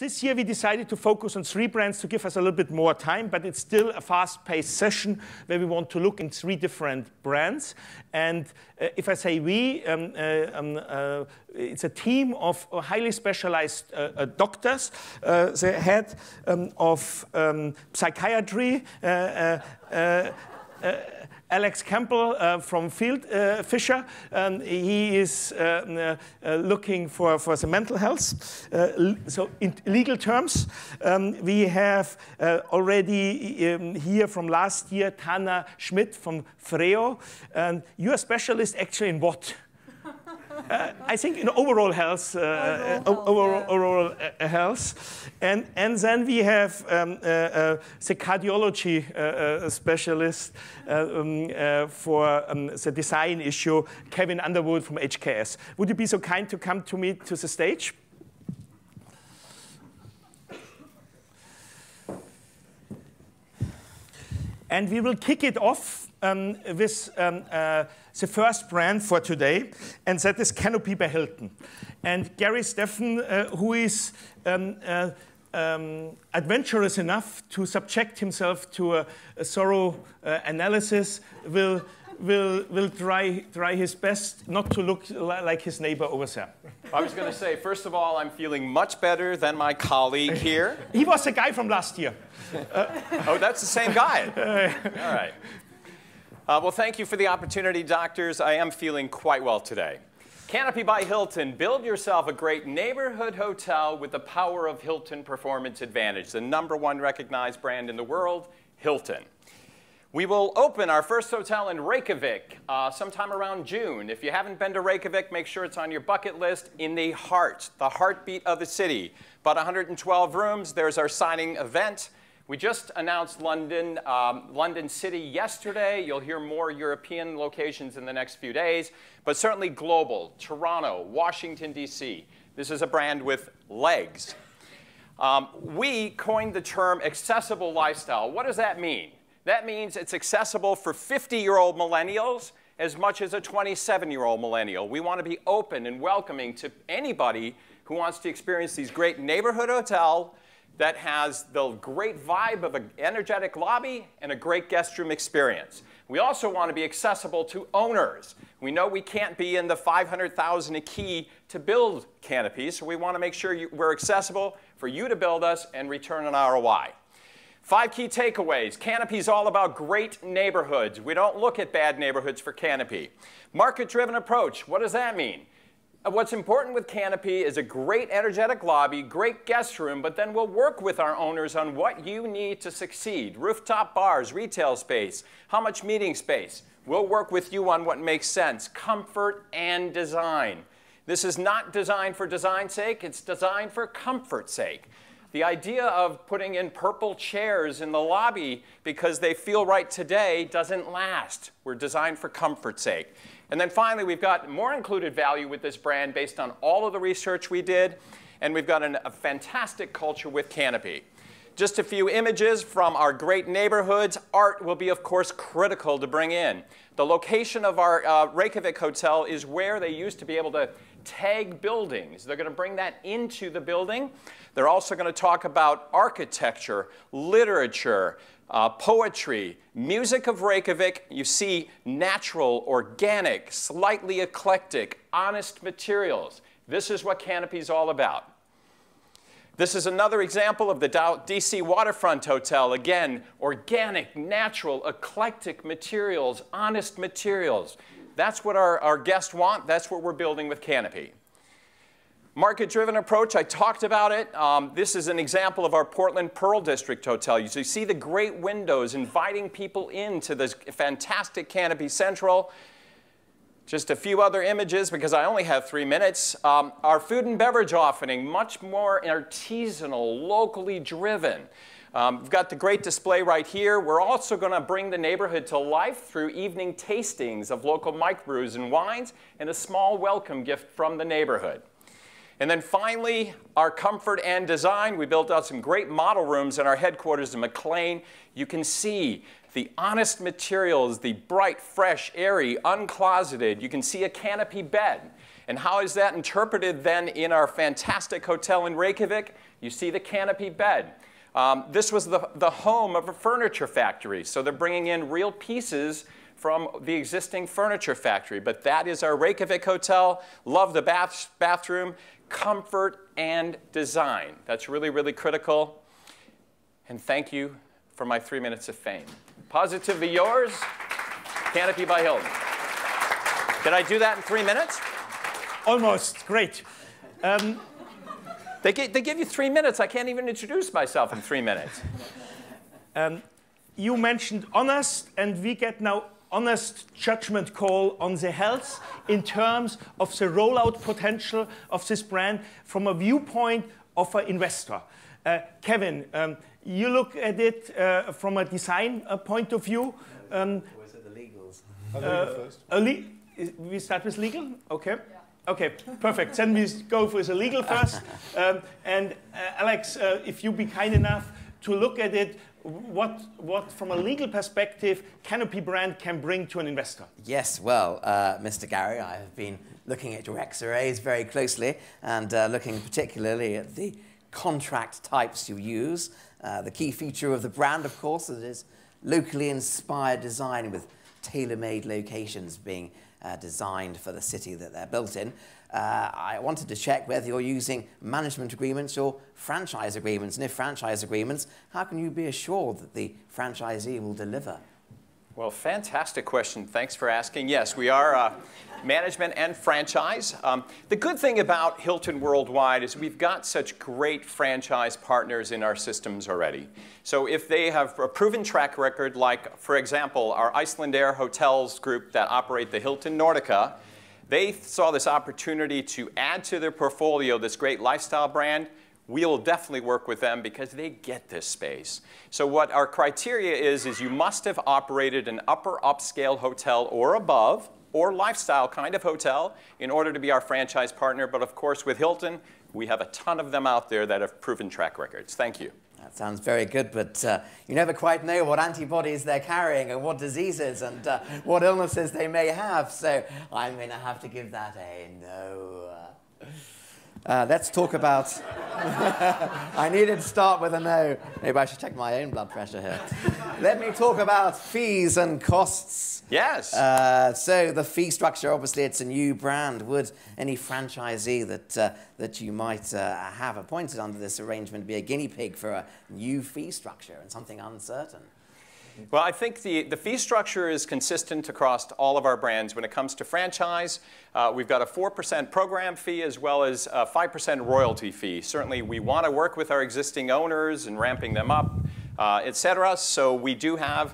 This year we decided to focus on 3 brands to give us a little bit more time, but it's still a fast-paced session where we want to look in 3 different brands. And if I say we, it's a team of highly specialized doctors. The head of psychiatry, Alex Campbell from Fieldfisher. He is looking for the mental health. So in legal terms, we have already here from last year, Tarna Schmidt from FREO. You're a specialist actually in what? I think in overall health, overall health, and then we have the cardiology specialist for the design issue, Kevin Underwood from HKS. Would you be so kind to come to me to the stage? And we will kick it off with the first brand for today, and that is Canopy by Hilton. And Gary Steffen, who is adventurous enough to subject himself to a thorough analysis, will try his best not to look like his neighbor over there. I was going to say, first of all, I'm feeling much better than my colleague here. He was the guy from last year. Oh, that's the same guy. All right. Well, thank you for the opportunity, doctors. I am feeling quite well today. Canopy by Hilton. Build yourself a great neighborhood hotel with the power of Hilton Performance Advantage, the #1 recognized brand in the world, Hilton. We will open our first hotel in Reykjavik sometime around June. If you haven't been to Reykjavik, make sure it's on your bucket list. In the heartbeat of the city. About 112 rooms. There's our signing event. We just announced London City yesterday. You'll hear more European locations in the next few days, but certainly global. Toronto, Washington, D.C. This is a brand with legs. We coined the term accessible lifestyle. What does that mean? That means it's accessible for 50-year-old millennials as much as a 27-year-old millennial. We want to be open and welcoming to anybody who wants to experience these great neighborhood hotels that has the great vibe of an energetic lobby and a great guest room experience. We also want to be accessible to owners. We know we can't be in the $500,000 a key to build canopies, so we want to make sure we're accessible for you to build us and return an ROI. 5 key takeaways. Canopy is all about great neighborhoods. We don't look at bad neighborhoods for Canopy. Market-driven approach. What does that mean? What's important with Canopy is a great energetic lobby, great guest room, but then we'll work with our owners on what you need to succeed. Rooftop bars, retail space, how much meeting space. We'll work with you on what makes sense. Comfort and design. This is not designed for design's sake, it's designed for comfort's sake. The idea of putting in purple chairs in the lobby because they feel right today doesn't last. We're designed for comfort's sake. And then finally, we've got more included value with this brand based on all of the research we did, and we've got a fantastic culture with Canopy. Just a few images from our great neighborhoods. Art will be, of course, critical to bring in. The location of our Reykjavik hotel is where they used to be able to tag buildings. They're going to bring that into the building. They're also going to talk about architecture, literature, poetry, music of Reykjavik. You see natural, organic, slightly eclectic, honest materials. This is what Canopy is all about. This is another example of the DC Waterfront Hotel. Again, organic, natural, eclectic materials, honest materials. That's what our guests want. That's what we're building with Canopy. Market-driven approach, I talked about it. This is an example of our Portland Pearl District Hotel. You see the great windows inviting people into this fantastic Canopy Central. Just a few other images because I only have 3 minutes. Our food and beverage offering, much more artisanal, locally driven. We've got the great display right here. We're also going to bring the neighborhood to life through evening tastings of local microbrews and wines and a small welcome gift from the neighborhood. And then finally, our comfort and design. We built out some great model rooms in our headquarters in McLean. You can see the honest materials, the bright, fresh, airy, uncloseted. You can see a Canopy bed. And how is that interpreted then in our fantastic hotel in Reykjavik? You see the Canopy bed. This was the home of a furniture factory, so they're bringing in real pieces from the existing furniture factory. But that is our Reykjavik hotel. Love the bathroom, comfort and design. That's really, really critical. And thank you for my 3 minutes of fame. Positively yours, Canopy by Hilton. Did I do that in 3 minutes? Almost. Great. They give you 3 minutes. I can't even introduce myself in 3 minutes. You mentioned honest, and we get now honest judgment call on the health in terms of the rollout potential of this brand from a viewpoint of an investor. Kevin, you look at it from a design point of view. Or is it the legals? We start with legal? Okay. Yeah. Okay, perfect. Then we go for the legal first. And Alex, if you be kind enough to look at it, what from a legal perspective, Canopy brand can bring to an investor? Yes, well, Mr. Gary, I have been looking at your X-rays very closely and looking particularly at the contract types you use. The key feature of the brand, of course, is it is locally inspired design with tailor-made locations being designed for the city that they're built in. I wanted to check whether you're using management agreements or franchise agreements, and if franchise agreements, how can you be assured that the franchisee will deliver? Well, fantastic question. Thanks for asking. Yes, we are management and franchise. The good thing about Hilton Worldwide is we've got such great franchise partners in our systems already. So if they have a proven track record, like, for example, our Icelandair Hotels group that operate the Hilton Nordica, they saw this opportunity to add to their portfolio this great lifestyle brand. We will definitely work with them because they get this space. So what our criteria is you must have operated an upper upscale hotel or above, or lifestyle kind of hotel, in order to be our franchise partner. But of course, with Hilton, we have a ton of them out there that have proven track records. Thank you. That sounds very good, but you never quite know what antibodies they're carrying and what diseases and what illnesses they may have. So I'm going to have to give that a no. Let's talk about... I needed to start with a no. Maybe I should check my own blood pressure here. Let me talk about fees and costs. Yes. So the fee structure, obviously, it's a new brand. Would any franchisee that you might have appointed under this arrangement be a guinea pig for a new fee structure and something uncertain? Well, I think the fee structure is consistent across all of our brands. When it comes to franchise, we've got a 4% program fee as well as a 5% royalty fee. Certainly, we want to work with our existing owners and ramping them up, et cetera. So we do have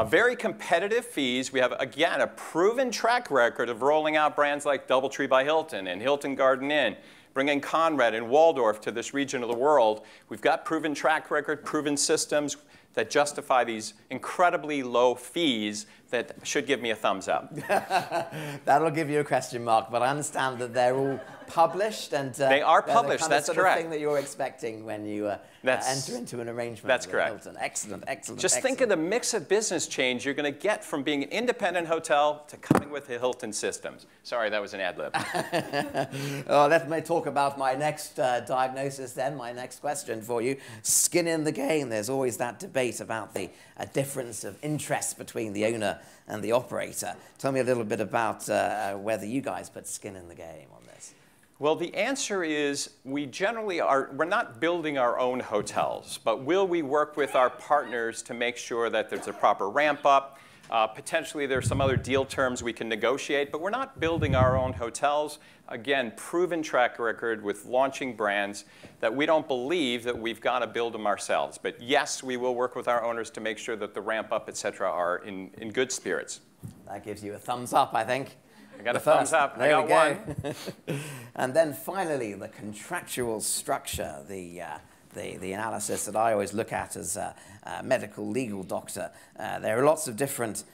very competitive fees. We have, again, a proven track record of rolling out brands like DoubleTree by Hilton and Hilton Garden Inn, bringing Conrad and Waldorf to this region of the world. We've got proven track record, proven systems that justify these incredibly low fees that should give me a thumbs up. That'll give you a question mark, but I understand that they're all published and they are published. That's the correct. Thing that you're expecting when you enter into an arrangement. That's with correct. Hilton. Excellent, excellent. Just think of the mix of business change you're going to get from being an independent hotel to coming with the Hilton systems. Sorry, that was an ad lib. Let me talk about my next diagnosis then, my next question for you. Skin in the game. There's always that debate about the difference of interest between the owner and the operator. Tell me a little bit about whether you guys put skin in the game on this. Well, the answer is we generally we're not building our own hotels, but will we work with our partners to make sure that there's a proper ramp up? Potentially there's some other deal terms we can negotiate, but we're not building our own hotels. Again, proven track record with launching brands that we don't believe that we've got to build them ourselves. But yes, we will work with our owners to make sure that the ramp up, et cetera, are in good spirits. That gives you a thumbs up, I think. I got a thumbs up. I got one. And then finally, the contractual structure, the analysis that I always look at as a medical legal doctor. There are lots of different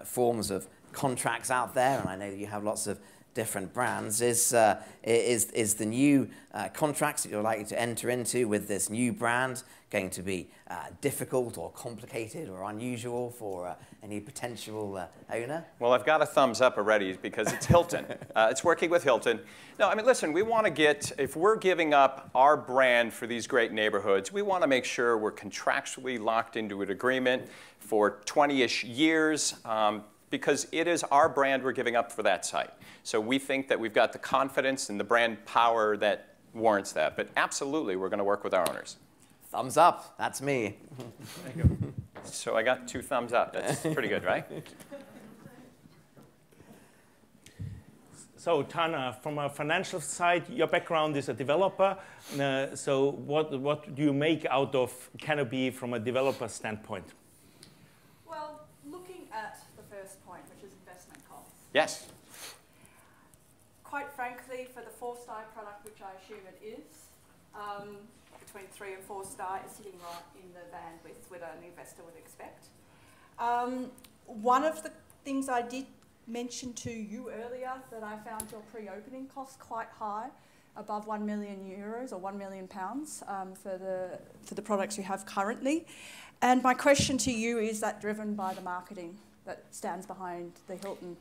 forms of contracts out there, and I know that you have lots of different brands is the new contracts that you're likely to enter into with this new brand going to be difficult or complicated or unusual for any potential owner? Well, I've got a thumbs up already because it's Hilton. It's working with Hilton. No, I mean, listen, we want to get, if we're giving up our brand for these great neighborhoods, we want to make sure we're contractually locked into an agreement for 20-ish years. Because it is our brand we're giving up for that site. So we think that we've got the confidence and the brand power that warrants that. But absolutely, we're going to work with our owners. Thumbs up. That's me. There you go. So I got 2 thumbs up. That's pretty good, right? So Tarna, from a financial side, your background is a developer. So what do you make out of Canopy from a developer standpoint? Well, looking at the first point, which is investment costs. Yes. Quite frankly, for the 4-star product, which I assume it is, between 3 and 4 star is sitting right in the bandwidth what an investor would expect. One of the things I did mention to you earlier that I found your pre-opening costs quite high, above €1 million or £1 million for the products you have currently. And my question to you, is that driven by the marketing that stands behind the Hilton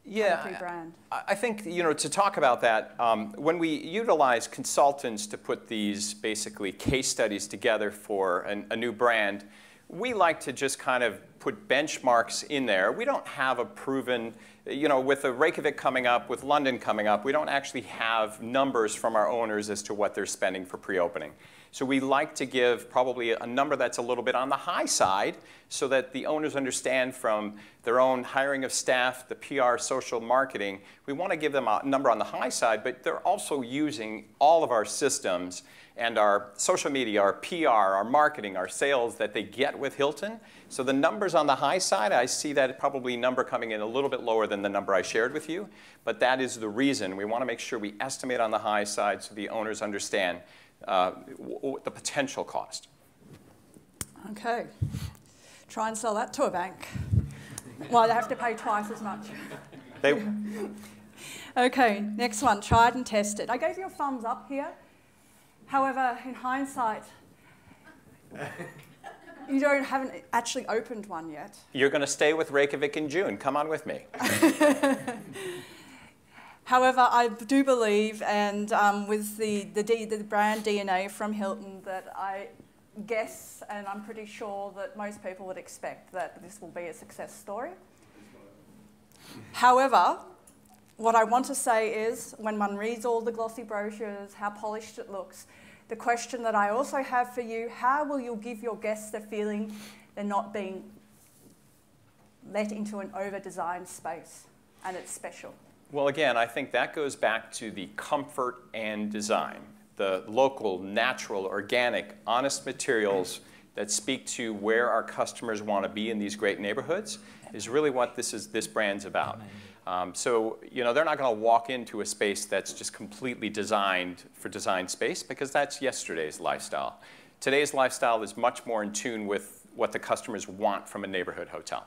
Canopy brand? I think, to talk about that, when we utilize consultants to put these basically case studies together for a new brand, we like to just kind of put benchmarks in there. We don't have a proven, with the Reykjavik coming up, with London coming up, we don't actually have numbers from our owners as to what they're spending for pre-opening. So we like to give probably a number that's a little bit on the high side so that the owners understand from their own hiring of staff, the PR, social marketing, we want to give them a number on the high side, but they're also using all of our systems and our social media, our PR, our marketing, our sales that they get with Hilton. So the numbers on the high side, I see that probably number coming in a little bit lower than the number I shared with you, but that is the reason. We want to make sure we estimate on the high side so the owners understand the potential cost. Okay. Try and sell that to a bank. Well, they have to pay twice as much. Okay, next one, tried and tested. I gave you a thumbs up here. However, in hindsight, you haven't actually opened one yet. You're going to stay with Reykjavik in June. Come on with me. However, I do believe, and with the brand DNA from Hilton, that I guess, and I'm pretty sure that most people would expect that this will be a success story. However, what I want to say is, when one reads all the glossy brochures, how polished it looks, the question that I also have for you, how will you give your guests the feeling they're not being let into an over-designed space and it's special? Well, again, I think that goes back to the comfort and design. The local, natural, organic, honest materials that speak to where our customers want to be in these great neighborhoods is really what this brand's about. So, they're not going to walk into a space that's just completely designed for design space because that's yesterday's lifestyle. Today's lifestyle is much more in tune with what the customers want from a neighborhood hotel.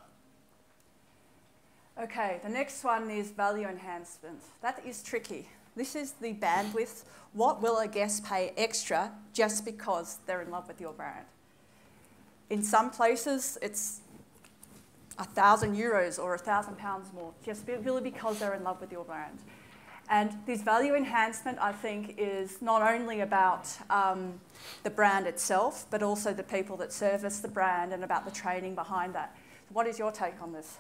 Okay, the next one is value enhancement. That is tricky. This is the bandwidth. What will a guest pay extra just because they're in love with your brand? In some places, it's €1,000 or £1,000 more, just really because they're in love with your brand. And this value enhancement, I think, is not only about the brand itself, but also the people that service the brand and about the training behind that. What is your take on this?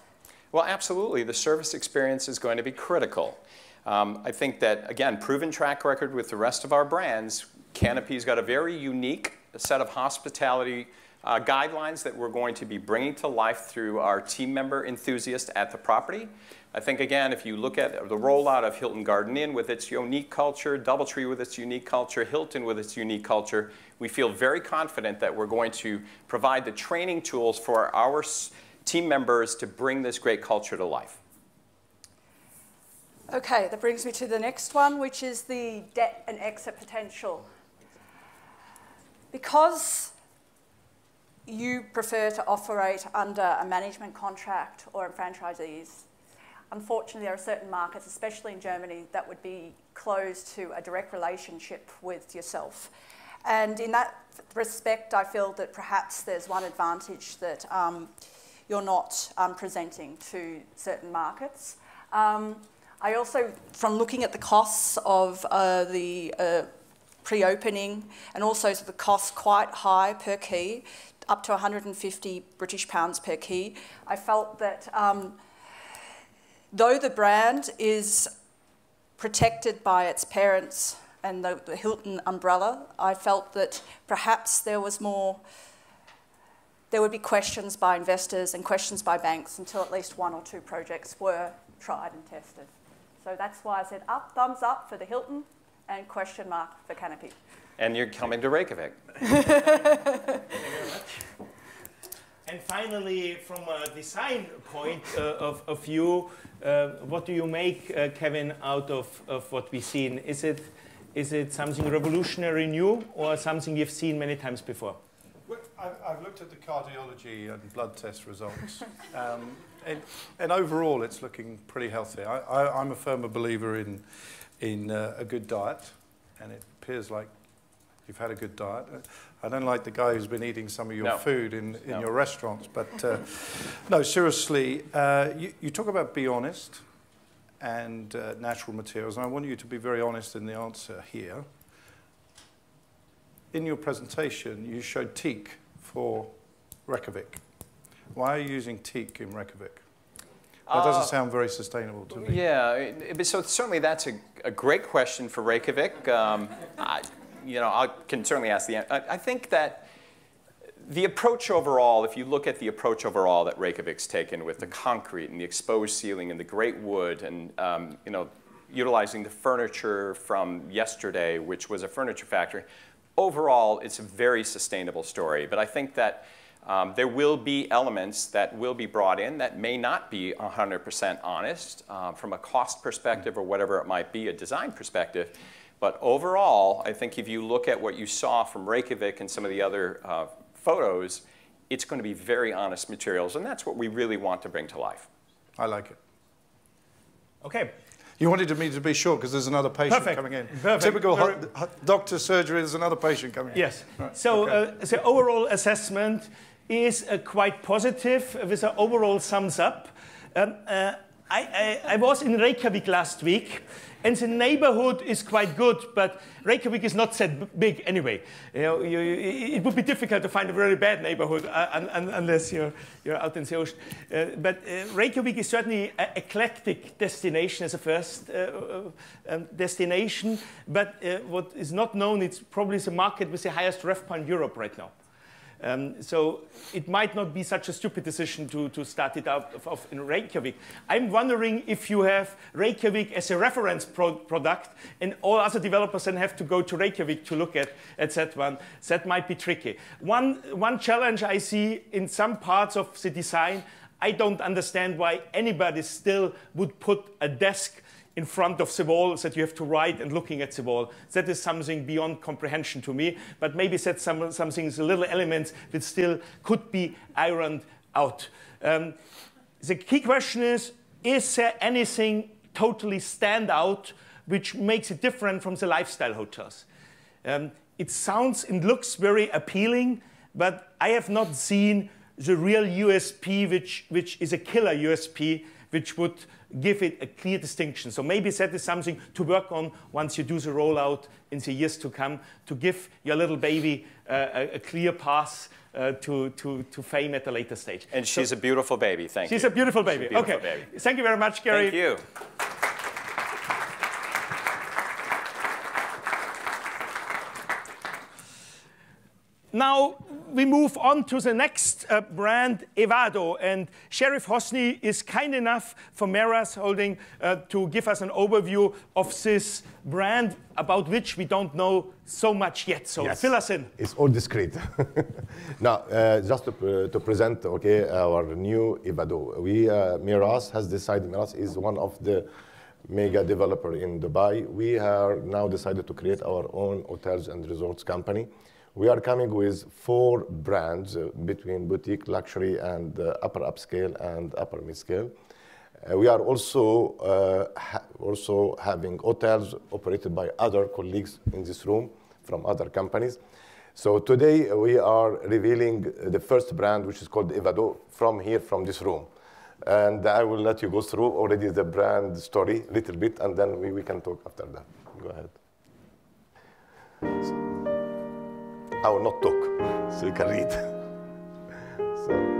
Well, absolutely. The service experience is going to be critical. I think that, again, proven track record with the rest of our brands, Canopy's got a very unique set of hospitality guidelines that we're going to be bringing to life through our team member enthusiasts at the property. I think, again, if you look at the rollout of Hilton Garden Inn with its unique culture, DoubleTree with its unique culture, Hilton with its unique culture, we feel very confident that we're going to provide the training tools for our team members to bring this great culture to life. Okay, that brings me to the next one, which is the debt and exit potential. Because you prefer to operate under a management contract or a franchisees, unfortunately there are certain markets, especially in Germany, that would be closed to a direct relationship with yourself. And in that respect, I feel that perhaps there's one advantage that you're not presenting to certain markets. I also, from looking at the costs of the pre-opening, and also the costs quite high per key, up to 150 British pounds per key, I felt that though the brand is protected by its parents and the Hilton umbrella, I felt that perhaps there would be questions by investors and questions by banks until at least 1 or 2 projects were tried and tested. So that's why I said thumbs up for the Hilton and question mark for Canopy. And you're coming to Reykjavik. Thank you very much. And finally, from a design point of view, what do you make, Kevin, out of what we've seen? Is it something revolutionary new or something you've seen many times before? Well, I've looked at the cardiology and blood test results. And overall, it's looking pretty healthy. I'm a firm believer in a good diet, and it appears like you've had a good diet. I don't like the guy who's been eating some of your food in your restaurants, but no, seriously, you talk about be honest and natural materials, and I want you to be very honest in the answer here. In your presentation, you showed teak for Reykjavik. Why are you using teak in Reykjavik? That doesn't sound very sustainable to me. Yeah, so certainly that's a great question for Reykjavik. I can certainly ask the answer. I think that the approach overall, if you look at the approach overall that Reykjavik's taken with the concrete and the exposed ceiling and the great wood and utilizing the furniture from yesterday, which was a furniture factory, overall it's a very sustainable story. But I think that there will be elements that will be brought in that may not be 100% honest from a cost perspective or whatever it might be, a design perspective. But overall, I think if you look at what you saw from Reykjavik and some of the other photos, it's going to be very honest materials, and that's what we really want to bring to life. I like it. Okay. You wanted me to be short because there's another patient coming in. Perfect. Typical doctor surgery, there's another patient coming in. Yes. Right. So the overall assessment is quite positive with an overall thumbs up. I was in Reykjavik last week, and the neighborhood is quite good, but Reykjavik is not that big anyway. It would be difficult to find a very bad neighborhood unless you're out in the ocean. But Reykjavik is certainly an eclectic destination as a first destination. But what is not known, it's probably the market with the highest RevPAR in Europe right now. So it might not be such a stupid decision to start it out in Reykjavik. I'm wondering if you have Reykjavik as a reference product and all other developers then have to go to Reykjavik to look at that one. That might be tricky. One challenge I see in some parts of the design, I don't understand why anybody still would put a desk in front of the wall that you have to write and looking at the wall. That is something beyond comprehension to me, but maybe that's some things, little elements that still could be ironed out. The key question is there anything totally stand out which makes it different from the lifestyle hotels? It sounds and looks very appealing, but I have not seen the real USP, which is a killer USP, which would give it a clear distinction. So maybe that is something to work on once you do the rollout in the years to come, to give your little baby a clear path to fame at a later stage. And she's a beautiful baby, thank you. She's a beautiful baby. She's a beautiful okay. baby. Thank you very much, Gary. Thank you. Now we move on to the next brand, Evado, and Sheriff Hosni is kind enough for Meras Holding to give us an overview of this brand about which we don't know so much yet. So yes, fill us in. It's all discreet. Now, just to present, our new Evado. Meras has decided. Meras is one of the mega developer in Dubai. We are now decided to create our own hotels and resorts company. We are coming with 4 brands between boutique, luxury, and upper upscale and upper mid-scale. We are also having hotels operated by other colleagues in this room from other companies. So today we are revealing the first brand, which is called Evado, from this room. And I will let you go through already the brand story a little bit, and then we can talk after that. Go ahead. I will not talk, so you can read. So.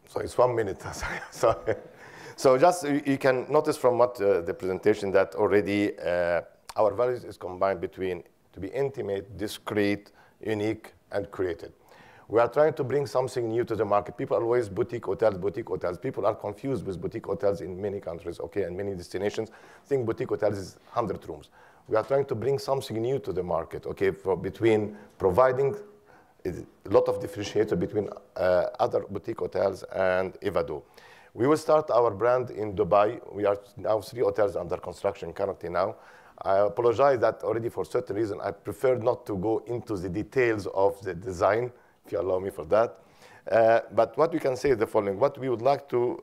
So it's 1 minute. Sorry. So just you can notice from what the presentation that already our values is combined between to be intimate, discreet, unique, and creative. We are trying to bring something new to the market. People are always boutique hotels, boutique hotels. People are confused with boutique hotels in many countries, okay, and many destinations. Think boutique hotels is 100 rooms. We are trying to bring something new to the market, okay, between providing a lot of differentiator between other boutique hotels and Evado. We will start our brand in Dubai. We are now 3 hotels under construction currently now. I apologize that already for certain reason, I prefer not to go into the details of the design, if you allow me for that. But what we can say is the following. What we would like to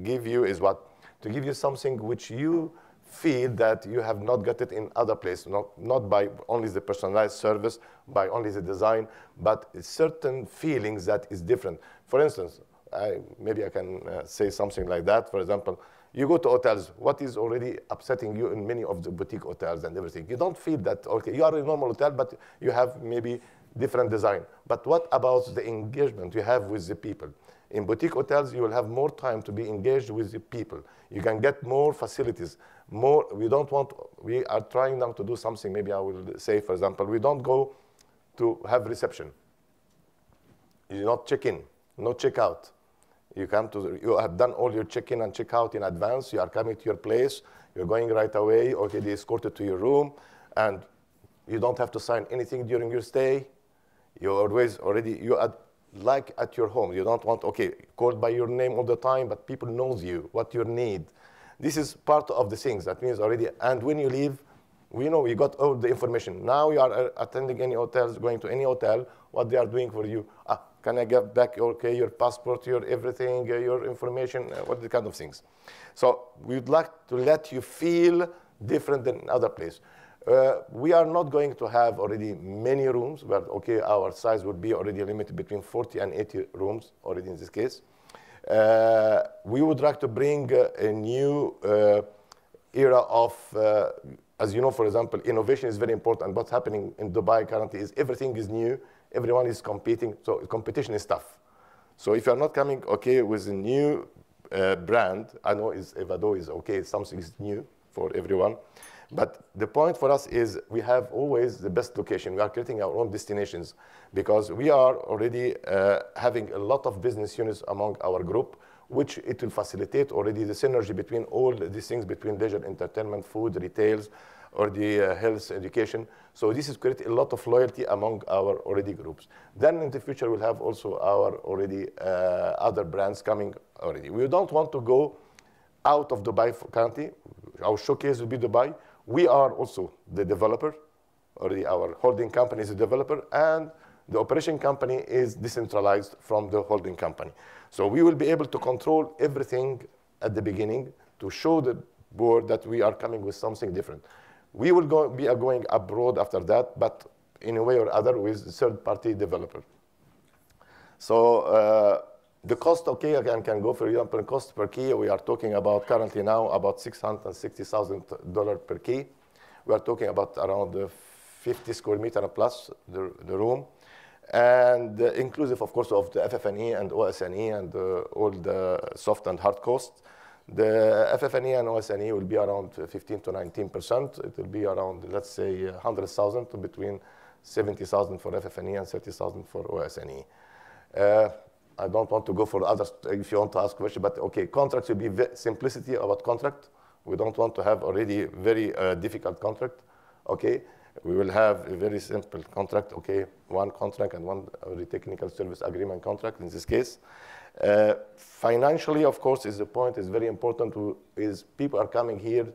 give you is what? To give you something which you feel that you have not got it in other places, not by only the personalized service, by only the design, but certain feelings that is different. For instance, maybe I can say something like that. For example, you go to hotels, what is already upsetting you in many of the boutique hotels and everything? You don't feel that, okay, you are in a normal hotel, but you have maybe different design. But what about the engagement you have with the people? In boutique hotels, you will have more time to be engaged with the people. You can get more facilities, more. We are trying now to do something, maybe I will say, for example, we don't go to have reception. You do not check in, no check out. You have done all your check-in and check-out in advance. You are coming to your place. You're going right away. Okay, they escorted to your room, and you don't have to sign anything during your stay. You are like at your home. You don't want, okay, called by your name all the time, but people knows you, what you need. This is part of the things. That means already, and when you leave, we know you got all the information. Now you are attending any hotels, going to any hotel, what they are doing for you. Can I get back, okay, your passport, your everything, your information, what the kind of things. So we'd like to let you feel different than other place. We are not going to have already many rooms, but okay, our size would be already limited between 40 and 80 rooms already in this case. We would like to bring a new era of, as you know, for example, innovation is very important. What's happening in Dubai currently is everything is new. Everyone is competing, so competition is tough. So if you're not coming, okay, with a new brand, I know Evado is okay, something is new for everyone. But the point for us is we have always the best location. We are creating our own destinations because we are already having a lot of business units among our group, which it will facilitate already the synergy between all these things, between leisure, entertainment, food, retails, or the health, education. So this is creating a lot of loyalty among our already groups. Then in the future, we'll have also our already other brands coming already. We don't want to go out of Dubai currently. Our showcase will be Dubai. We are also the developer, already our holding company is a developer, and The operation company is decentralized from the holding company. So we will be able to control everything at the beginning to show the board that we are coming with something different. We will be going abroad after that, but in a way or other with a third-party developer. So the cost, okay, again, can go, for example, cost per key. We are talking about currently now about $660,000 per key. We are talking about around 50 square meter plus the room. And inclusive, of course, of the FF&E and OS&E and all the soft and hard costs. The FF&E and OS&E will be around 15 to 19%. It will be around, let's say, 100,000 to between 70,000 for FF&E and 30,000 for OS&E. I don't want to go for others if you want to ask questions, but okay, contracts will be simplicity about contract. We don't want to have already very difficult contract, okay? We will have a very simple contract, okay? One contract and one technical service agreement contract in this case. Financially, of course, is the point is very important is people are coming here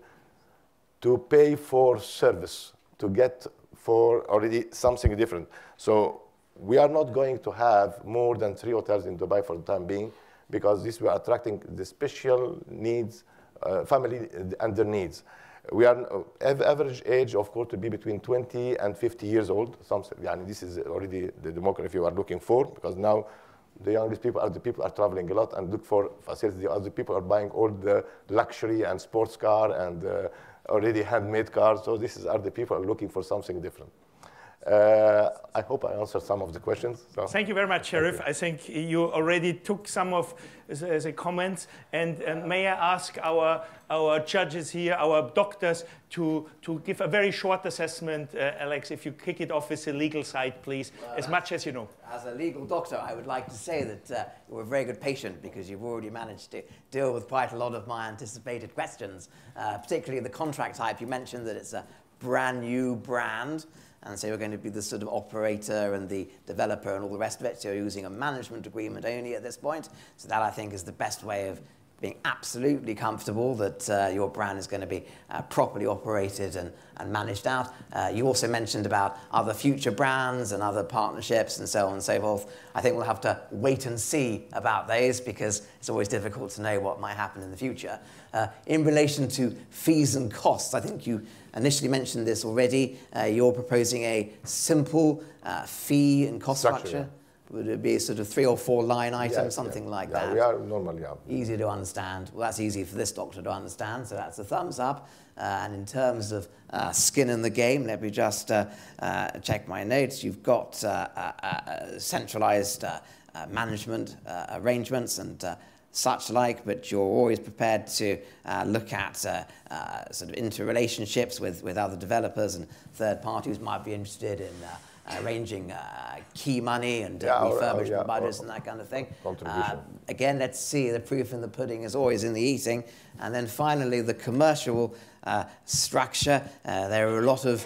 to pay for service, to get for already something different. So we are not going to have more than 3 hotels in Dubai for the time being, because this we are attracting the special needs, family and their needs. We are average age, of course, to be between 20 and 50 years old. This is already the demography we are looking for, because now the youngest people are traveling a lot and look for facilities. The other people are buying all the luxury and sports car and already handmade cars. So are the people are looking for something different. I hope I answered some of the questions. So. Thank you very much, Sheriff. I think you already took some of the comments. And may I ask our judges here, our doctors, to give a very short assessment. Alex, if you kick it off with the legal side, please, as much as you know. As a legal doctor, I would like to say that you're a very good patient, because you've already managed to deal with quite a lot of my anticipated questions, particularly the contract type. You mentioned that it's a brand new brand. And so you're going to be the sort of operator and the developer and all the rest of it. So you're using a management agreement only at this point. So that, I think, is the best way of being absolutely comfortable that your brand is going to be properly operated and managed out. You also mentioned about other future brands and other partnerships and so on and so forth. I think we'll have to wait and see about those, because it's always difficult to know what might happen in the future. In relation to fees and costs, I think you initially mentioned this already. You're proposing a simple fee and cost structure. Would it be a sort of 3 or 4 line item, something like that? We are normally, Easy to understand. Well, that's easy for this doctor to understand, so that's a thumbs up. And in terms of skin in the game, let me just check my notes. You've got centralized management arrangements and such like, but you're always prepared to look at sort of interrelationships with other developers and third parties who might be interested in arranging key money and refurbishment budgets and that kind of thing. Again, let's see, the proof in the pudding is always in the eating. And then finally, the commercial structure. There are a lot of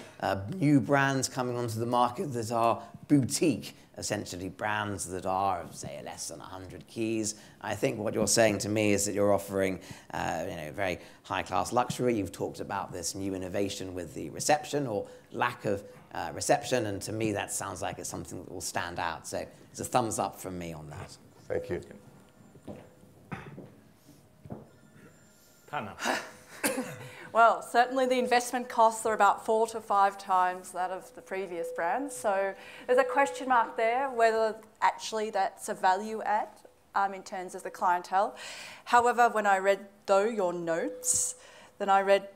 new brands coming onto the market that are boutique, essentially brands that are, say, less than 100 keys. I think what you're saying to me is that you're offering very high-class luxury. You've talked about this new innovation with the reception or lack of reception, and to me that sounds like it's something that will stand out. So it's a thumbs up from me on that. Thank you. Tarna. Well, certainly the investment costs are about 4 to 5 times that of the previous brands. So there's a question mark there whether actually that's a value add in terms of the clientele. However, when I read, though, your notes, then I read,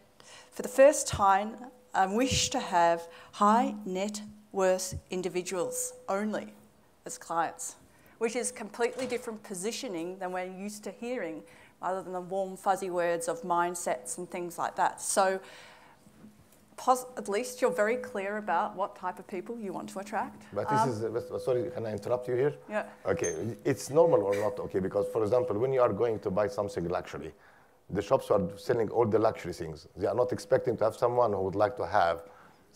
for the first time, I wish to have high net worth individuals only as clients, which is completely different positioning than we're used to hearing, rather than the warm, fuzzy words of mindsets and things like that. So at least you're very clear about what type of people you want to attract. But this is, sorry, can I interrupt you here? Yeah. Okay, it's normal or not, okay, because, for example, when you are going to buy something luxury, the shops are selling all the luxury things. They are not expecting to have someone who would like to have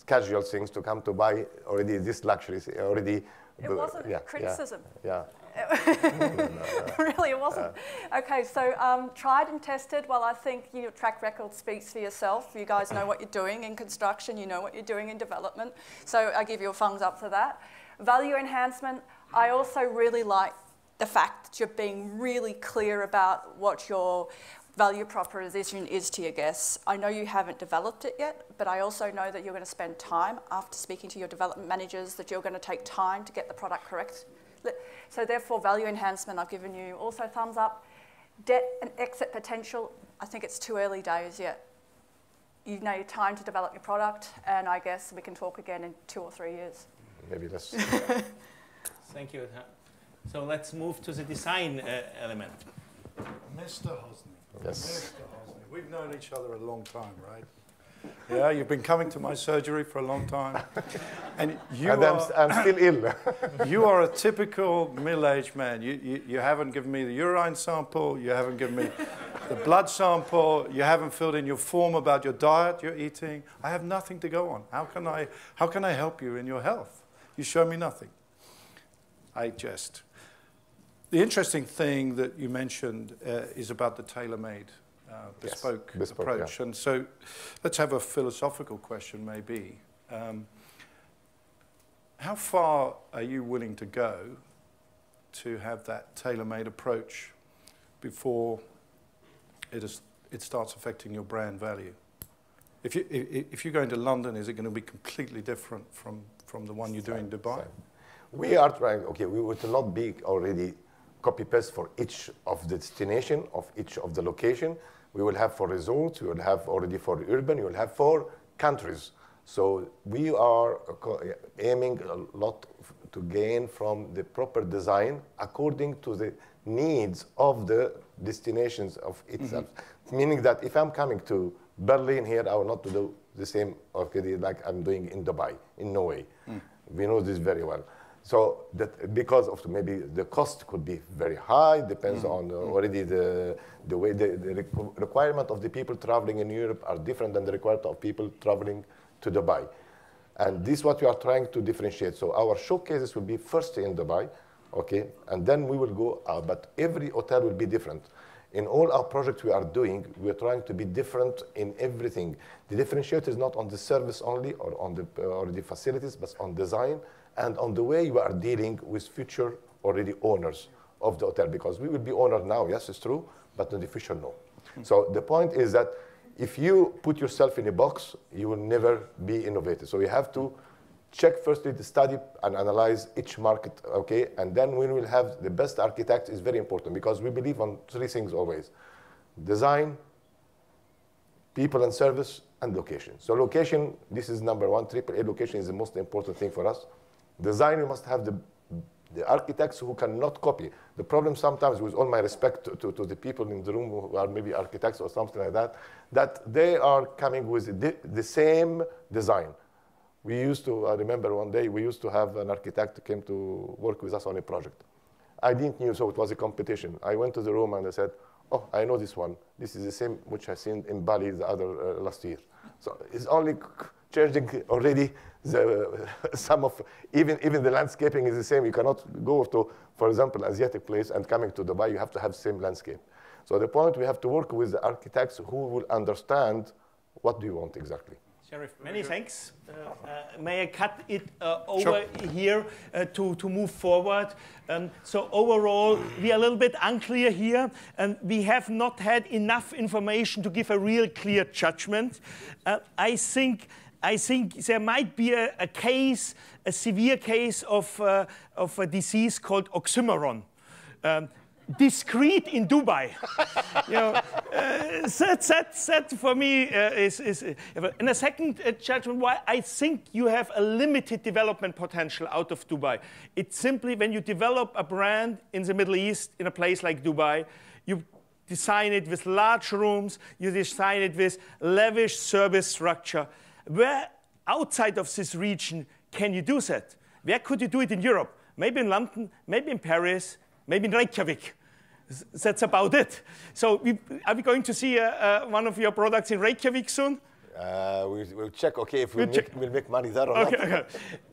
casual things to come to buy already this luxury, already. It wasn't criticism. Yeah. Really, it wasn't. Okay, so tried and tested. Well, I think your track record speaks for yourself. You guys know what you're doing in construction. You know what you're doing in development. So I give you a thumbs up for that. Value enhancement, I also really like the fact that you're being really clear about what your value proposition is to your guests. I know you haven't developed it yet, but I also know that you're going to spend time after speaking to your development managers, that you're going to take time to get the product correct. So therefore, value enhancement, I've given you also thumbs up. Debt and exit potential, I think it's too early days yet. You know, time to develop your product, and I guess we can talk again in 2 or 3 years. Maybe that's... Thank you. So let's move to the design element. Mr. Hosny. Yes. Mr. Hosny. We've known each other a long time, right? Yeah, you've been coming to my surgery for a long time. And I'm still ill. You are a typical middle-aged man. You haven't given me the urine sample. You haven't given me the blood sample. You haven't filled in your form about your diet you're eating. I have nothing to go on. How can I help you in your health? You show me nothing. I jest. The interesting thing that you mentioned is about the tailor-made, bespoke approach. Yeah. And so let's have a philosophical question maybe. How far are you willing to go to have that tailor-made approach before it starts affecting your brand value? If you're going to London, is it going to be completely different from the one you're doing in Dubai? We are trying, okay, we will not be already copy-paste for each of the destination, of each of the location. We will have for resorts, we will have already for urban, we will have for countries. So we are aiming a lot to gain from the proper design according to the needs of the destinations of itself. Meaning that if I'm coming to Berlin here, I will not do the same like I'm doing in Dubai, in Norway. We know this very well. So that because of maybe the cost could be very high, depends on already the way the requirement of the people traveling in Europe are different than the requirement of people traveling to Dubai. And this is what we are trying to differentiate. So our showcases will be first in Dubai, okay, and then we will go out. But every hotel will be different. In all our projects we are doing, we are trying to be different in everything. The differentiator is not on the service only or on the facilities, but on design and on the way you are dealing with future already owners of the hotel. Because we will be owner now, yes, it's true, but in the future, no. So the point is that if you put yourself in a box, you will never be innovative. So you have to check firstly the study and analyze each market, okay? And then we will have the best architect is very important because we believe on 3 things always. Design, people and service, and location. So location, this is number 1, AAA location is the most important thing for us. Design, you must have the architects who cannot copy. The problem sometimes, with all my respect to the people in the room who are maybe architects or something like that, that they are coming with the same design. We used to, I remember one day, we used to have an architect who came to work with us on a project. I didn't know, so it was a competition. I went to the room and I said, oh, I know this one. This is the same which I seen in Bali the other last year. So it's only changing already some of, even the landscaping is the same. You cannot go to, for example, Asiatic place and coming to Dubai, you have to have the same landscape. So the point, we have to work with the architects who will understand what do you want exactly. Sheriff, many thanks. May I cut it over here to move forward? So overall, we are a little bit unclear here, and we have not had enough information to give a real clear judgment. I think there might be a case, a severe case of a disease called oxymoron. Discreet in Dubai. You know, that for me is. And a second judgment, why I think you have a limited development potential out of Dubai. It's simply when you develop a brand in the Middle East, in a place like Dubai, you design it with large rooms, you design it with lavish service structure. Where outside of this region can you do that? Where could you do it in Europe? Maybe in London, maybe in Paris, maybe in Reykjavik. That's about it. So are we going to see one of your products in Reykjavik soon? We'll check, okay, if we'll make money there or not. Okay.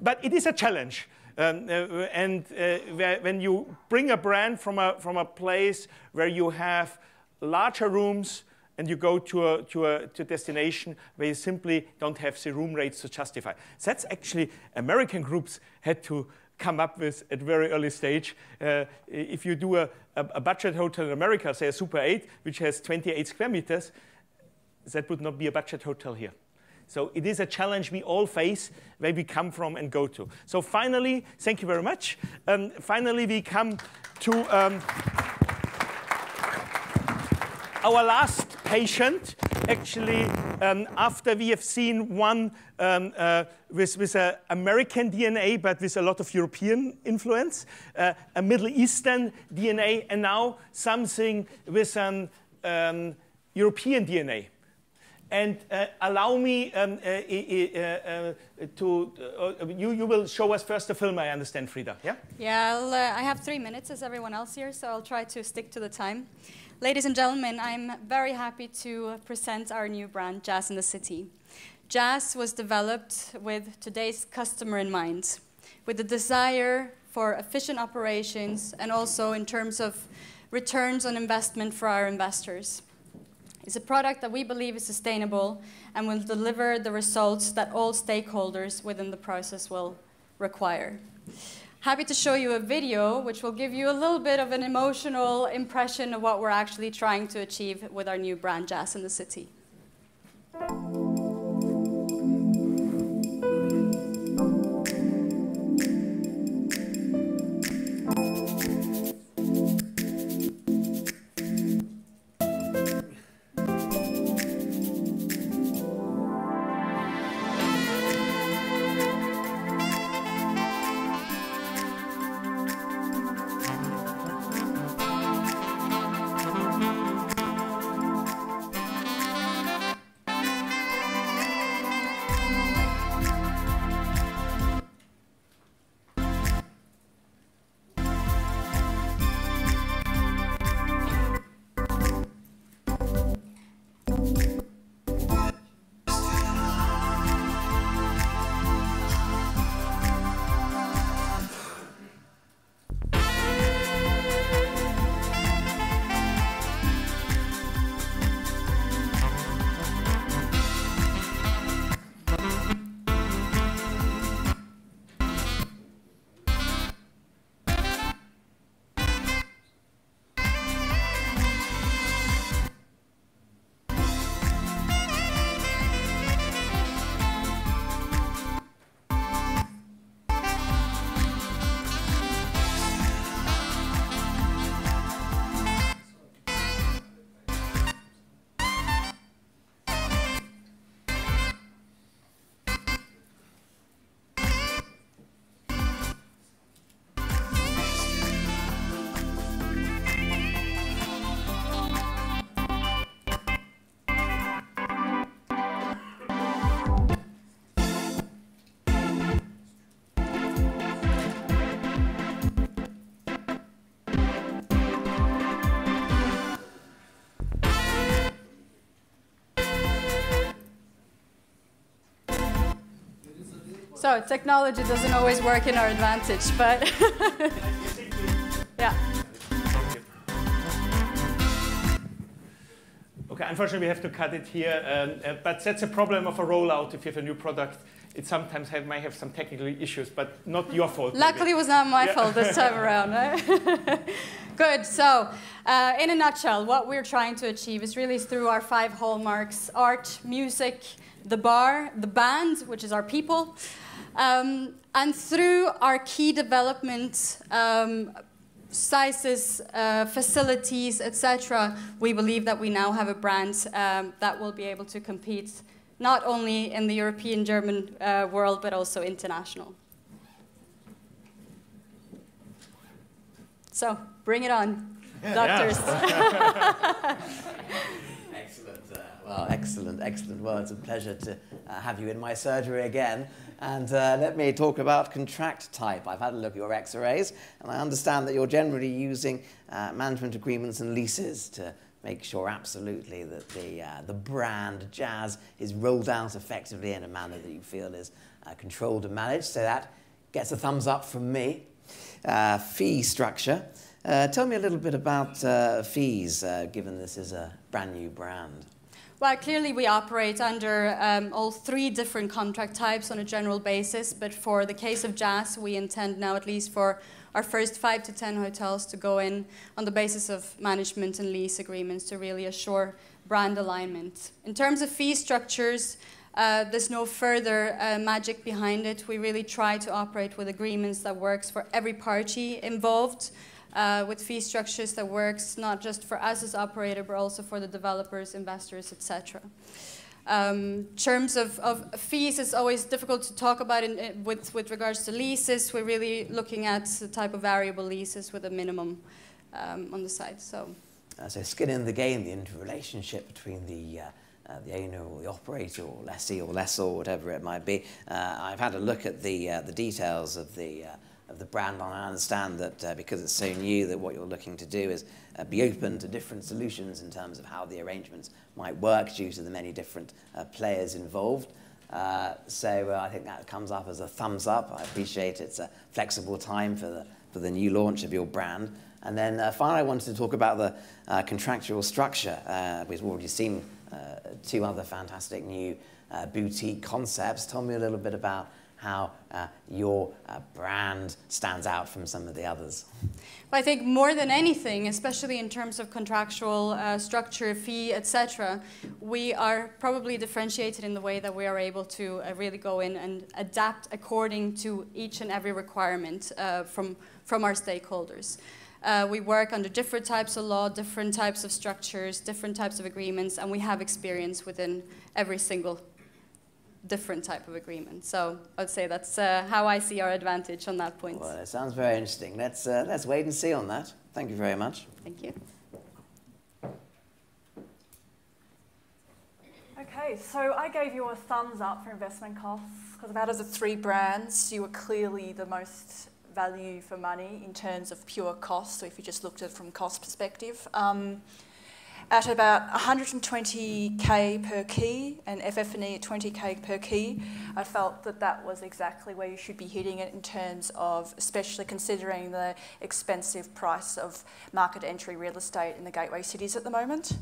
But it is a challenge. When you bring a brand from a place where you have larger rooms and you go to a destination where you simply don't have the room rates to justify. That's actually, American groups had to come up with at very early stage. If you do a budget hotel in America, say a Super 8, which has 28 square meters, that would not be a budget hotel here. So it is a challenge we all face where we come from and go to. So finally, thank you very much. Finally, we come to our last patient. Actually, after we have seen one with an American DNA, but with a lot of European influence, a Middle Eastern DNA, and now something with an European DNA. And allow me you will show us first the film, I understand, Frida. Yeah? Yeah, I have 3 minutes as everyone else here, so I'll try to stick to the time. Ladies and gentlemen, I'm very happy to present our new brand, Jaz in the City. Jaz was developed with today's customer in mind, with the desire for efficient operations and also in terms of returns on investment for our investors. It's a product that we believe is sustainable and will deliver the results that all stakeholders within the process will require. Happy to show you a video which will give you a little bit of an emotional impression of what we're actually trying to achieve with our new brand, Jaz in the City. So technology doesn't always work in our advantage, but yeah. Okay, unfortunately we have to cut it here, but that's a problem of a rollout. If you have a new product, it sometimes might have some technical issues, but not your fault. Luckily it was not my fault this time around. Right? Good, so in a nutshell, what we're trying to achieve is really through our 5 hallmarks: art, music, the bar, the band, which is our people, and through our key development sizes, facilities, etc., we believe that we now have a brand that will be able to compete not only in the European German world, but also international. So, bring it on, doctors. Excellent. Well, excellent. Well, it's a pleasure to have you in my surgery again. And let me talk about contract type. I've had a look at your X-rays, and I understand that you're generally using management agreements and leases to make sure absolutely that the brand Jaz is rolled out effectively in a manner that you feel is controlled and managed. So that gets a thumbs up from me. Fee structure. Tell me a little bit about fees, given this is a brand new brand. Well, clearly we operate under all 3 different contract types on a general basis, but for the case of Jaz, we intend now at least for our first 5 to 10 hotels to go in on the basis of management and lease agreements to really assure brand alignment. In terms of fee structures, there's no further magic behind it. We really try to operate with agreements that works for every party involved, with fee structures that works not just for us as operator, but also for the developers, investors, etc. Terms of fees, it's always difficult to talk about with regards to leases. We're really looking at the type of variable leases with a minimum on the side. So skin in the game, the interrelationship between the owner or the operator or lessee or lessor, whatever it might be. I've had a look at the details of the brand, and I understand that because it's so new, that what you're looking to do is be open to different solutions in terms of how the arrangements might work due to the many different players involved. So I think that comes up as a thumbs up. I appreciate it's a flexible time for the new launch of your brand. And then finally, I wanted to talk about the contractual structure. We've already seen 2 other fantastic new boutique concepts. Tell me a little bit about how your brand stands out from some of the others. Well, I think more than anything, especially in terms of contractual structure, fee, etc., we are probably differentiated in the way that we are able to really go in and adapt according to each and every requirement from our stakeholders. We work under different types of law, different types of structures, different types of agreements, and we have experience within every single different type of agreement. So I would say that's how I see our advantage on that point. Well, it sounds very interesting. Let's wait and see on that. Thank you very much. Thank you. Okay, so I gave you a thumbs up for investment costs because out of the 3 brands, you were clearly the most value for money in terms of pure cost. So if you just looked at it from cost perspective. At about 120k per key and FF&E at 20k per key, I felt that that was exactly where you should be hitting it in terms of, especially considering the expensive price of market entry real estate in the gateway cities at the moment.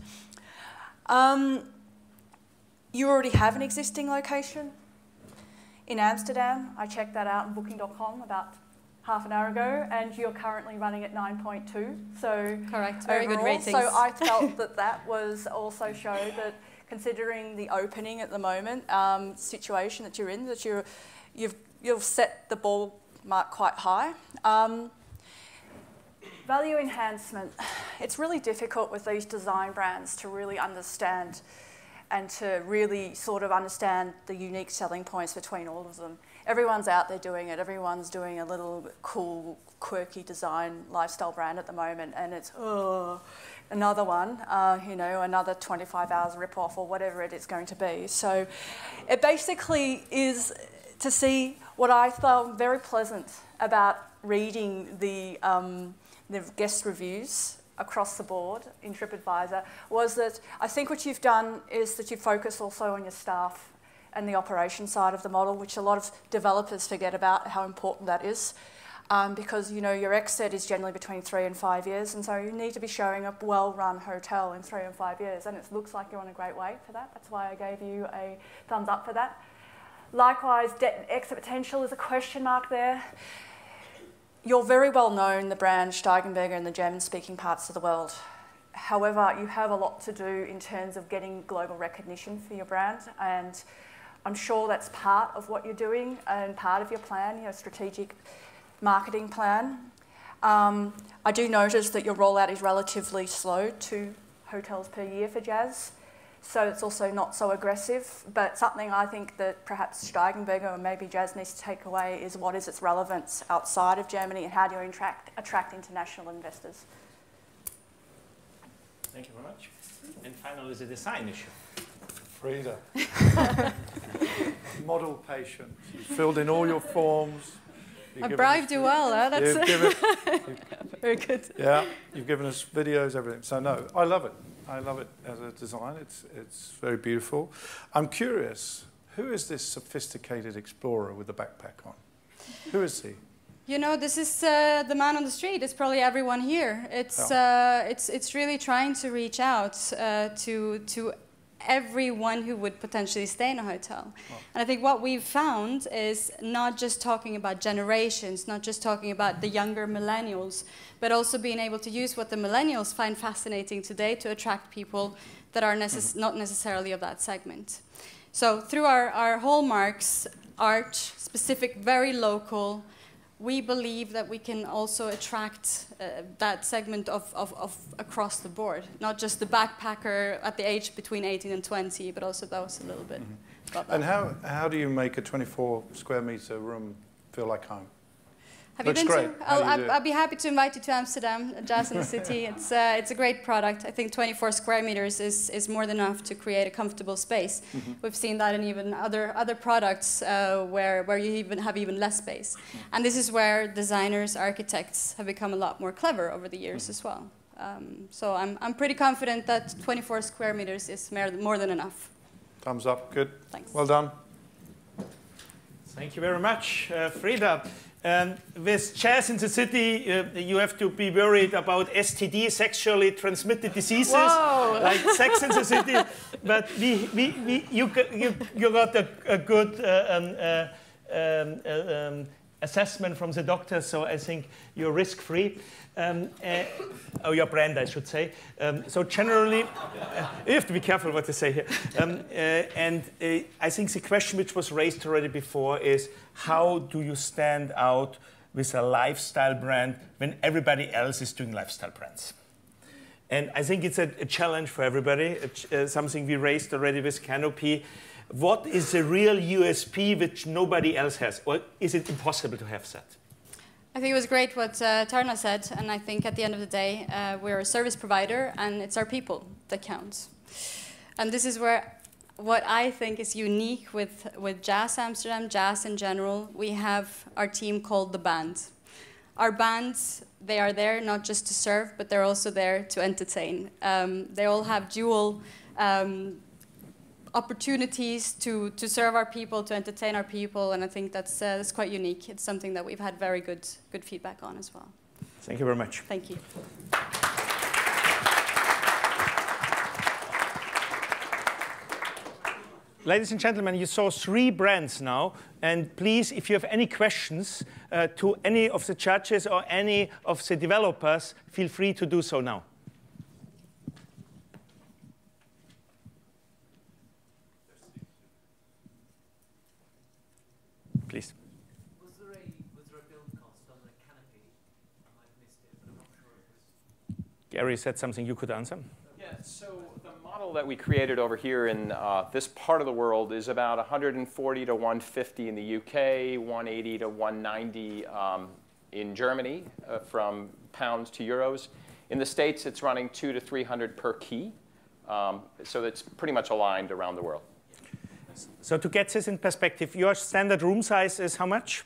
You already have an existing location in Amsterdam. I checked that out on booking.com about half an hour ago, and you're currently running at 9.2. So correct, very good ratings. So I felt that was also showed that considering the opening at the moment situation that you're in, that you've set the ball mark quite high. Value enhancement. It's really difficult with these design brands to really understand and to really sort of understand the unique selling points between all of them. Everyone's out there doing it. Everyone's doing a little cool, quirky design lifestyle brand at the moment, and it's another one, another 25 hours rip-off or whatever it is going to be. So it basically is to see what I found very pleasant about reading the guest reviews across the board in TripAdvisor was that I think what you've done is that you focus also on your staff and the operation side of the model, which a lot of developers forget about how important that is, because your exit is generally between 3 and 5 years, and so you need to be showing a well-run hotel in 3 and 5 years, and it looks like you're on a great way for that. That's why I gave you a thumbs up for that. Likewise, debt and exit potential is a question mark there. You're very well known, the brand Steigenberger, in the German-speaking parts of the world. However, you have a lot to do in terms of getting global recognition for your brand, and I'm sure that's part of what you're doing and part of your plan, your strategic marketing plan. I do notice that your rollout is relatively slow, 2 hotels per year for Jaz, so it's also not so aggressive, but something I think that perhaps Steigenberger or maybe Jaz needs to take away is what is its relevance outside of Germany and how do you attract international investors. Thank you very much. And finally, the design issue. Frida. Model patient. You filled in all your forms. I bribed you well, huh? That's very good. Yeah, you've given us videos, everything. So no, I love it. I love it as a design. It's very beautiful. I'm curious, who is this sophisticated explorer with the backpack on? Who is he? This is the man on the street. It's probably everyone here. It's really trying to reach out to everyone who would potentially stay in a hotel. And I think what we've found is not just talking about generations, not just talking about the younger millennials, but also being able to use what the millennials find fascinating today to attract people that are not necessarily of that segment. So through our hallmarks, art, specific, very local, we believe that we can also attract that segment of across the board, not just the backpacker at the age between 18 and 20, but also those a little bit. And how do you make a 24 square meter room feel like home? Have Looks you been great. to? I'll be happy to invite you to Amsterdam, Jaz in the City. It's a great product. I think 24 square meters is more than enough to create a comfortable space. We've seen that in even other products where you even have less space. And this is where designers, architects have become a lot more clever over the years as well. So I'm pretty confident that 24 square meters is more than enough. Thumbs up. Good. Thanks. Well done. Thank you very much, Frida. With Jaz in the City, you have to be worried about STD, sexually transmitted diseases, like Sex in the City. But you got a good assessment from the doctor, so I think you're risk-free. Or your brand, I should say. So generally, you have to be careful what to say here. I think the question which was raised already before is, how do you stand out with a lifestyle brand when everybody else is doing lifestyle brands? And I think it's a challenge for everybody, something we raised already with Canopy. What is the real USP which nobody else has? Or is it impossible to have that? I think it was great what Tarna said, and I think at the end of the day, we're a service provider, and it's our people that counts. And this is where what I think is unique with Jaz Amsterdam, Jaz in general. We have our team called the band. Our bands, they are there not just to serve, but they're also there to entertain. They all have dual opportunities to serve our people, to entertain our people, and I think that's quite unique. It's something that we've had very good feedback on as well. Thank you very much. Thank you. Ladies and gentlemen, you saw 3 brands now, and please, if you have any questions to any of the judges or any of the developers, feel free to do so now. Please. Was there a build cost on the Canopy? I might have missed it, but I'm not sure it was. Gary said something you could answer. Yeah, so the model that we created over here in this part of the world is about 140 to 150 in the UK, 180 to 190 in Germany, from pounds to euros. In the States, it's running 200 to 300 per key. So that's pretty much aligned around the world. So to get this in perspective, your standard room size is how much?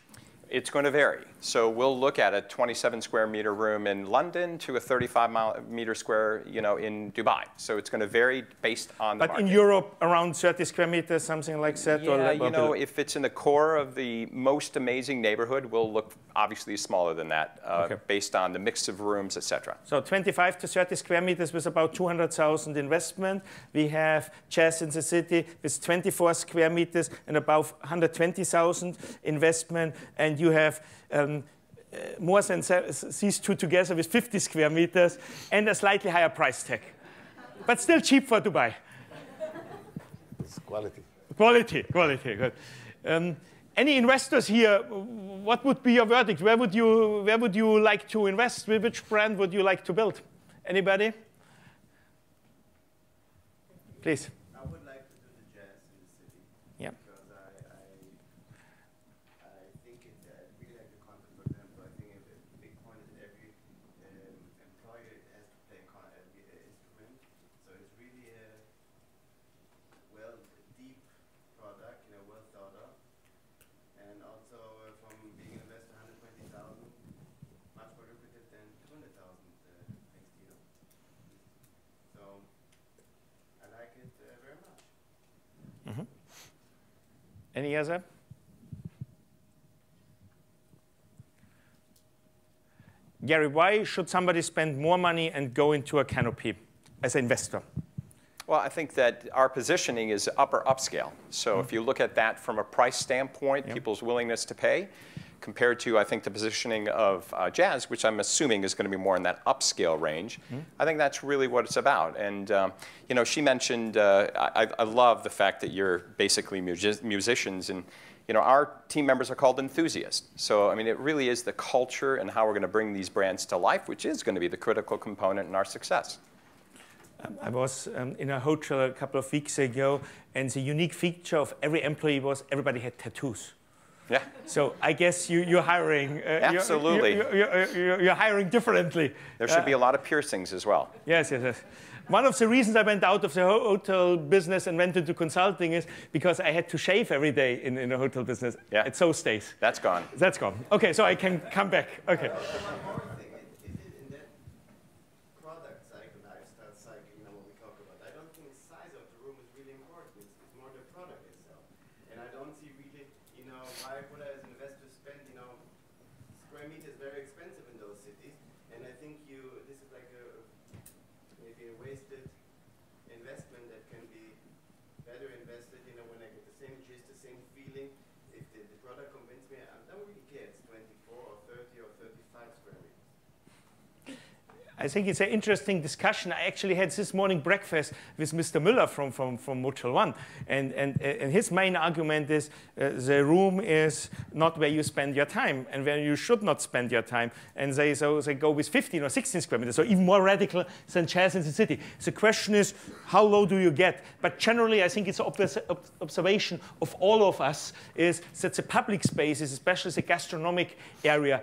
It's going to vary. So we'll look at a 27 square meter room in London to a 35 meter square, in Dubai. So it's going to vary based on the market. But in Europe, around 30 square meters, something like that? Yeah, or if it's in the core of the most amazing neighborhood, we'll look obviously smaller than that, based on the mix of rooms, etc. So 25 to 30 square meters with about 200,000 investment. We have Jaz in the City with 24 square meters and about 120,000 investment. And you have more than these two together with 50 square meters and a slightly higher price tag. But still cheap for Dubai. It's quality. Quality, good. Any investors here, what would be your verdict? Where would you like to invest? Which brand would you like to build? Anybody? Please. I would like to do the Jaz in the City. Yeah. Because I think I really like the concept, for example. I think a big point is that every employer has to play an instrument. So it's really a deep product, well thought of. And also from being an investor, 120,000, much more lucrative than 200,000 next. So I like it very much. Mm-hmm. Any other? Gary, why should somebody spend more money and go into a Canopy as an investor? Well, I think that our positioning is upper upscale. So if you look at that from a price standpoint, people's willingness to pay, compared to, I think, the positioning of Jaz, which I'm assuming is going to be more in that upscale range, I think that's really what it's about. And you know, she mentioned, I love the fact that you're basically musicians, and you know, our team members are called enthusiasts. So I mean, it really is the culture and how we're going to bring these brands to life, which is going to be the critical component in our success. I was in a hotel a couple of weeks ago, and the unique feature of every employee was everybody had tattoos. Yeah. So I guess you're hiring. Absolutely. You're hiring differently. There should be a lot of piercings as well. Yes, yes, yes. One of the reasons I went out of the hotel business and went into consulting is because I had to shave every day in the hotel business. Yeah. It so stays. That's gone. That's gone. Okay, so I can come back. Okay. I think it's an interesting discussion. I actually had this morning breakfast with Mr. Müller from Motel One, and his main argument is the room is not where you spend your time and where you should not spend your time. And they go with 15 or 16 square meters, so even more radical than Jaz in the city. The question is, how low do you get? But generally, I think it's an observation of all of us is that the public spaces, especially the gastronomic area,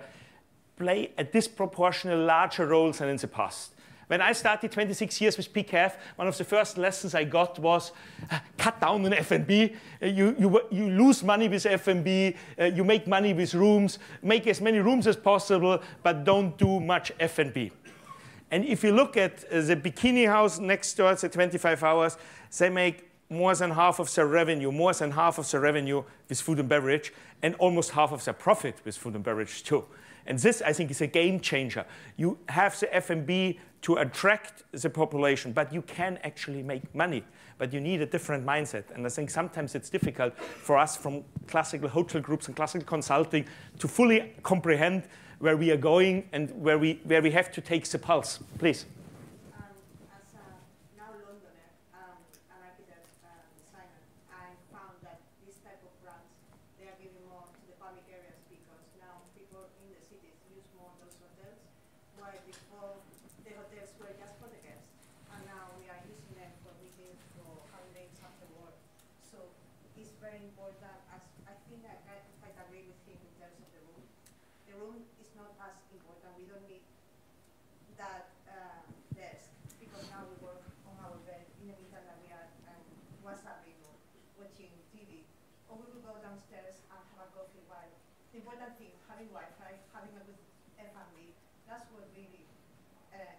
play a disproportionately larger role than in the past. When I started 26 years with PKF, one of the first lessons I got was cut down on F&B. You lose money with F&B. You make money with rooms. Make as many rooms as possible, but don't do much F&B. And if you look at the bikini house next door, the 25 hours, they make more than half of their revenue, with food and beverage, and almost half of their profit with food and beverage too. And this, I think, is a game changer. You have the F&B to attract the population, but you can actually make money. But you need a different mindset. And I think sometimes it's difficult for us from classical hotel groups and classical consulting to fully comprehend where we are going and where we have to take the pulse. Please. As a now Londoner and architect designer, I found that this type of brands, they are giving more to the public areas because now people in the cities use more those hotels, while before the hotels were just for the guests, and now we are using them for meetings, for holidays after work. So it's very important. As I think I quite agree with him in terms of the room. The room is not as important. We don't need that desk because now we work on our bed in the meantime that we are WhatsApping or watching TV, or we will go downstairs and have a coffee while. The important thing, having Wi-Fi, having a good F&B, that's what really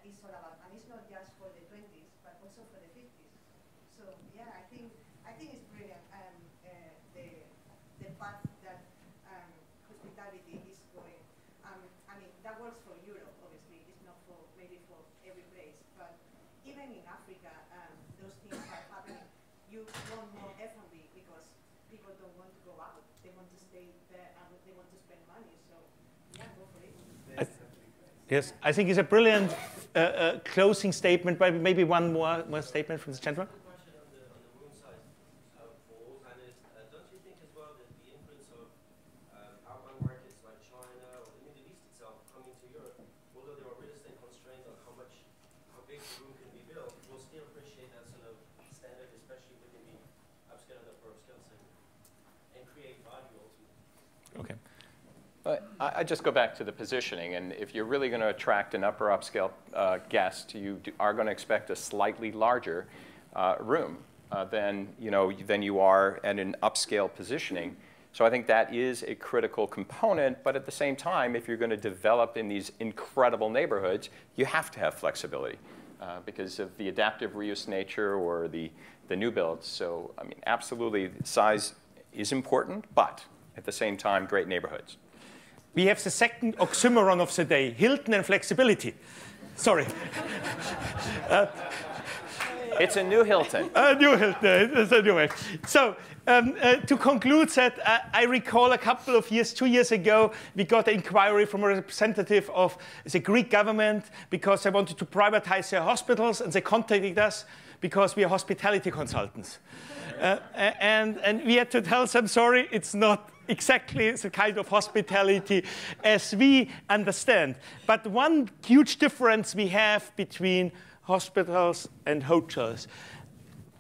is all about. And it's not just for the 20s, but also for the 50s. So yeah, I think it's brilliant. The path that hospitality is going. I mean, that works for Europe, obviously. It's not for maybe for every place, but even in Africa, those things are happening. You want more F&B because people don't want to go out. They want to stay there and they want to spend money. So yeah, go for it. Yes, I think it's a brilliant closing statement, but maybe one more statement from the gentleman. I just go back to the positioning, and if you're really going to attract an upper upscale guest, you are going to expect a slightly larger room than you are at an upscale positioning. So I think that is a critical component, but at the same time, if you're going to develop in these incredible neighborhoods, you have to have flexibility because of the adaptive reuse nature or the new builds. So I mean, absolutely, size is important, but at the same time, great neighborhoods. We have the second oxymoron of the day, Hilton and flexibility. Sorry. It's a new Hilton. A new Hilton. It's a new way. So to conclude that, I recall a couple of years, 2 years ago, we got an inquiry from a representative of the Greek government because they wanted to privatize their hospitals, and they contacted us because we are hospitality consultants. And we had to tell them, sorry, it's not exactly the kind of hospitality as we understand. But one huge difference we have between hospitals and hotels.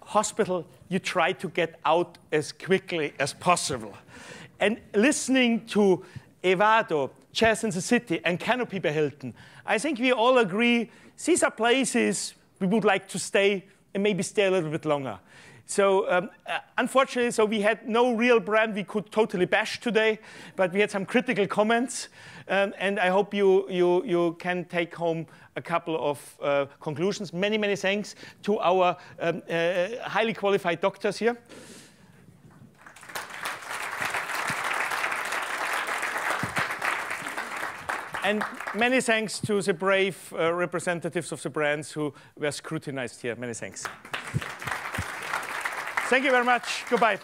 Hospital, you try to get out as quickly as possible. And listening to Evado, Jaz in the City, and Canopy by Hilton, I think we all agree these are places we would like to stay and maybe stay a little bit longer. So unfortunately, so we had no real brand we could totally bash today, but we had some critical comments, and I hope you can take home a couple of conclusions. Many, many thanks to our highly qualified doctors here. And many thanks to the brave representatives of the brands who were scrutinized here. Many thanks. Thank you very much. Goodbye.